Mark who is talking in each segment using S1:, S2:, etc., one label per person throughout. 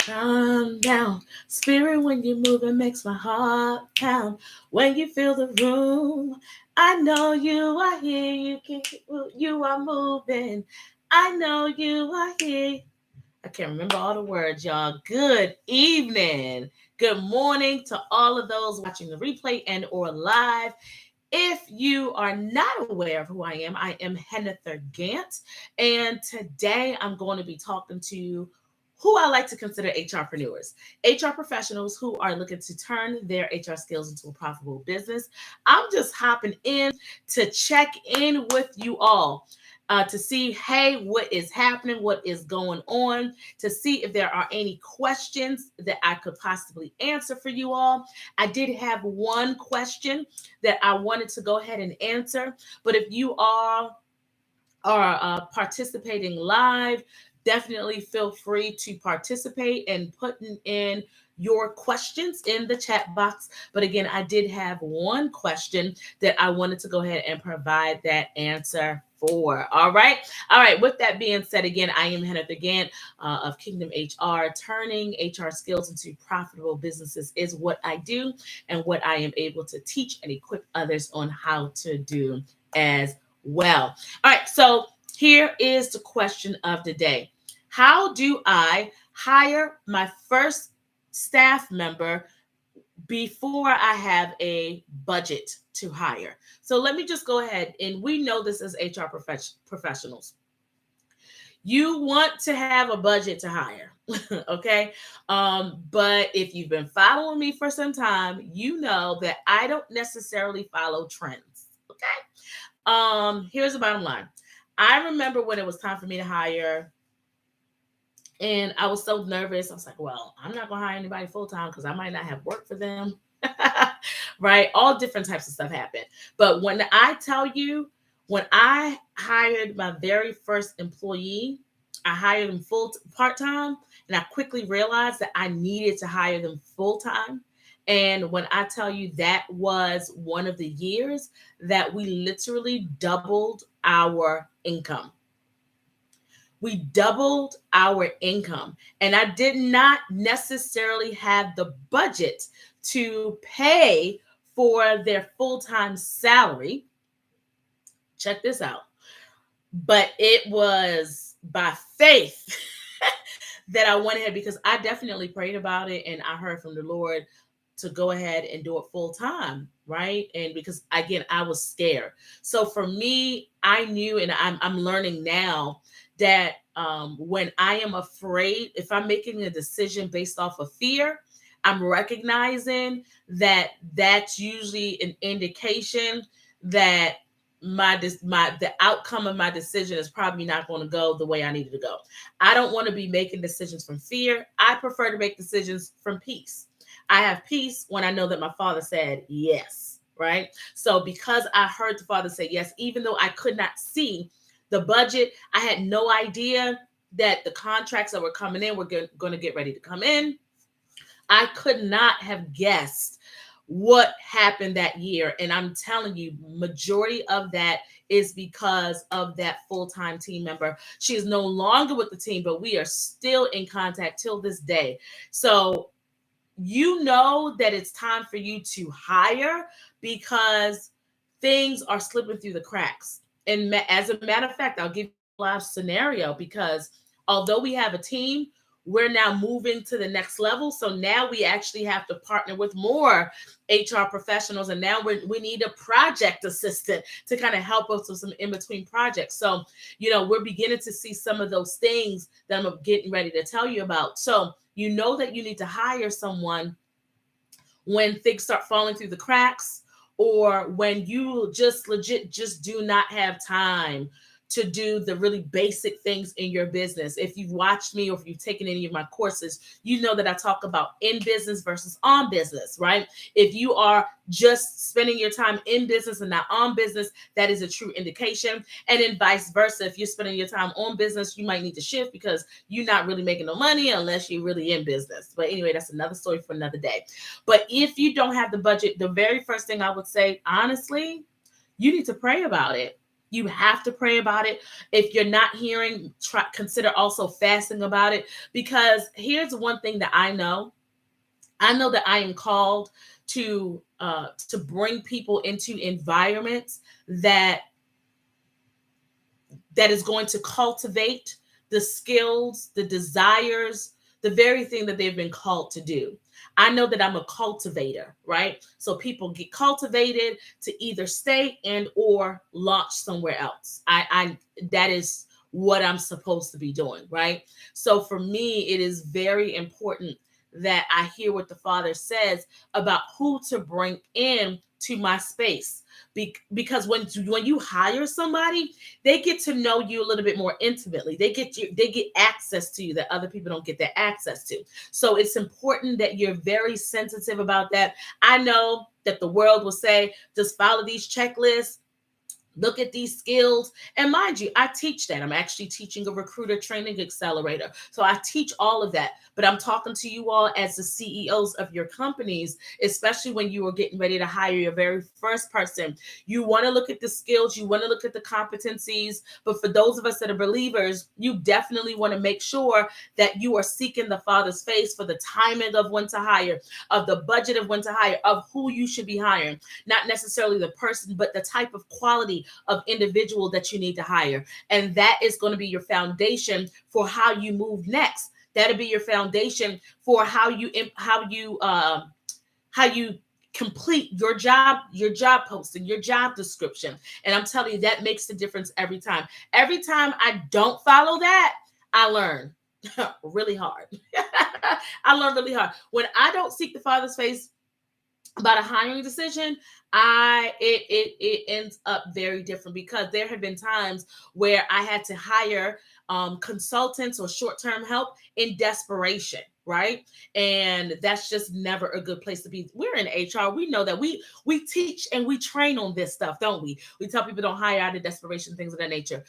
S1: Calm down. Spirit, when you move, it makes my heart pound. When you feel the room, I know you are here. You are moving. I know you are here. I can't remember all the words, y'all. Good evening. Good morning to all of those watching the replay and or live. If you are not aware of who I am Hennither Gant, and today I'm going to be talking to who I like to consider HRpreneurs, HR professionals who are looking to turn their HR skills into a profitable business. I'm just hopping in to check in with you all. To see, hey, what is happening, what is going on, to see if there are any questions that I could possibly answer for you all. I did have one question that I wanted to go ahead and answer. But if you all are participating live, definitely feel free to participate and putting in your questions in the chat box. But again, I did have one question that I wanted to go ahead and provide that answer for. All right. All right. With that being said, again, I am Hennither Gant of Kingdom HR. Turning HR skills into profitable businesses is what I do and what I am able to teach and equip others on how to do as well. All right, so here is the question of the day. How do I hire my first staff member before I have a budget to hire? So let me just go ahead, and we know this as HR professionals. You want to have a budget to hire, okay? But if you've been following me for some time, you know that I don't necessarily follow trends, okay? Here's the bottom line. I remember when it was time for me to hire, and I was so nervous. I was like, well, I'm not going to hire anybody full time because I might not have work for them. Right? All different types of stuff happen. But when I tell you, when I hired my very first employee, I hired them part time, and I quickly realized that I needed to hire them full time. And when I tell you that was one of the years that we literally doubled our income. We doubled our income. And I did not necessarily have the budget to pay for their full-time salary. Check this out. But it was by faith that I went ahead, because I definitely prayed about it and I heard from the Lord to go ahead and do it full time, right? And because again, I was scared. So for me, I knew, and I'm learning now that when I am afraid, if I'm making a decision based off of fear, I'm recognizing that that's usually an indication that the outcome of my decision is probably not going to go the way I needed to go. I don't want to be making decisions from fear. I prefer to make decisions from peace. I have peace when I know that my Father said yes, right? So because I heard the Father say yes, even though I could not see the budget, I had no idea that the contracts that were coming in were going to get ready to come in. I could not have guessed what happened that year. And I'm telling you, majority of that is because of that full-time team member. She is no longer with the team, but we are still in contact till this day. So you know that it's time for you to hire because things are slipping through the cracks. And as a matter of fact, I'll give you a live scenario, because although we have a team, we're now moving to the next level. So now we actually have to partner with more HR professionals. And now we need a project assistant to kind of help us with some in-between projects. So, we're beginning to see some of those things that I'm getting ready to tell you about. So you know that you need to hire someone when things start falling through the cracks, or when you just do not have time to do the really basic things in your business. If you've watched me or if you've taken any of my courses, you know that I talk about in business versus on business, right? If you are just spending your time in business and not on business, that is a true indication. And then vice versa. If you're spending your time on business, you might need to shift because you're not really making no money unless you're really in business. But anyway, that's another story for another day. But if you don't have the budget, the very first thing I would say, honestly, you need to pray about it. You have to pray about it. If you're not hearing, consider also fasting about it. Because here's one thing that I know. I know that I am called to bring people into environments that is going to cultivate the skills, the desires, the very thing that they've been called to do. I know that I'm a cultivator, right? So people get cultivated to either stay and or launch somewhere else. I that is what I'm supposed to be doing, right? So for me, it is very important that I hear what the Father says about who to bring in to my space. Because when you hire somebody, they get to know you a little bit more intimately. They get access to you that other people don't get that access to. So it's important that you're very sensitive about that. I know that the world will say, just follow these checklists, look at these skills. And mind you, I teach that. I'm actually teaching a recruiter training accelerator. So I teach all of that. But I'm talking to you all as the CEOs of your companies, especially when you are getting ready to hire your very first person. You want to look at the skills, you want to look at the competencies. But for those of us that are believers, you definitely want to make sure that you are seeking the Father's face for the timing of when to hire, of the budget of when to hire, of who you should be hiring. Not necessarily the person, but the type of quality of individual that you need to hire. And that is going to be your foundation for how you move next. That'll be your foundation for how you complete your job posting, your job description. And I'm telling you, that makes the difference every time. Every time I don't follow that, I learn really hard. I learn really hard. When I don't seek the Father's face about a hiring decision, it ends up very different, because there have been times where I had to hire consultants or short-term help in desperation, right? And that's just never a good place to be. We're in HR. We know that we teach and we train on this stuff, don't we? We tell people don't hire out of desperation, things of that nature.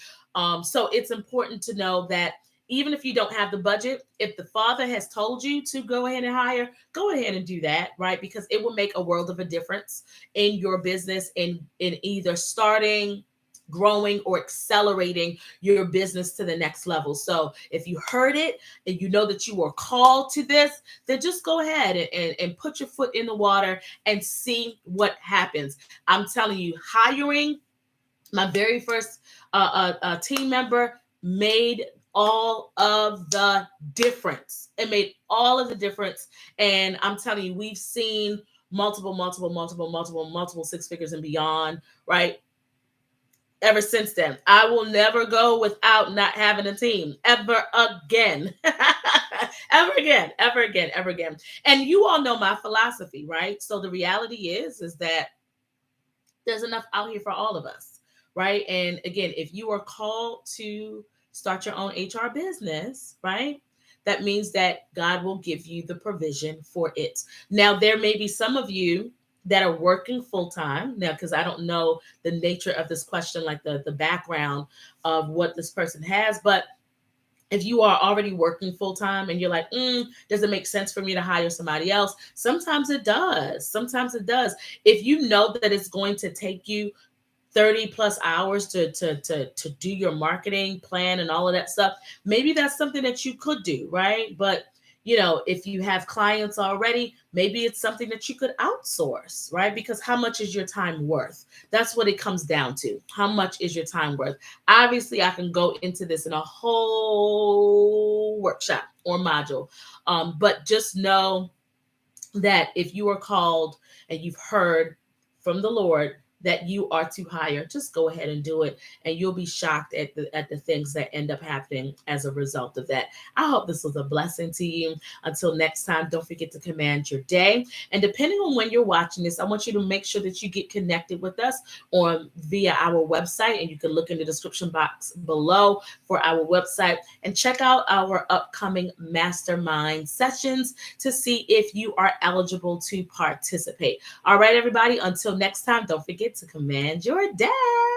S1: So it's important to know that even if you don't have the budget, if the Father has told you to go ahead and hire, go ahead and do that, right? Because it will make a world of a difference in your business, in either starting, growing, or accelerating your business to the next level. So if you heard it and you know that you are called to this, then just go ahead and put your foot in the water and see what happens. I'm telling you, hiring my very first team member made all of the difference. It made all of the difference. And I'm telling you, we've seen multiple six figures and beyond, right? Ever since then. I will never go without not having a team ever again. ever again. And you all know my philosophy, right? So the reality is that there's enough out here for all of us, right? And again, if you are called to start your own HR business, right? That means that God will give you the provision for it. Now, there may be some of you that are working full time now, because I don't know the nature of this question, like the background of what this person has, but if you are already working full time and you're like, does it make sense for me to hire somebody else? Sometimes it does. Sometimes it does. If you know that it's going to take you 30 plus hours to do your marketing plan and all of that stuff, maybe that's something that you could do, right? But if you have clients already, maybe it's something that you could outsource, right? Because how much is your time worth? That's what it comes down to. How much is your time worth? Obviously, I can go into this in a whole workshop or module, but just know that if you are called and you've heard from the Lord that you are to hire, just go ahead and do it, and you'll be shocked at the things that end up happening as a result of that. I hope this was a blessing to you. Until next time, don't forget to command your day. And depending on when you're watching this, I want you to make sure that you get connected with us via our website, and you can look in the description box below for our website and check out our upcoming mastermind sessions to see if you are eligible to participate. All right, everybody, until next time, don't forget to command your day.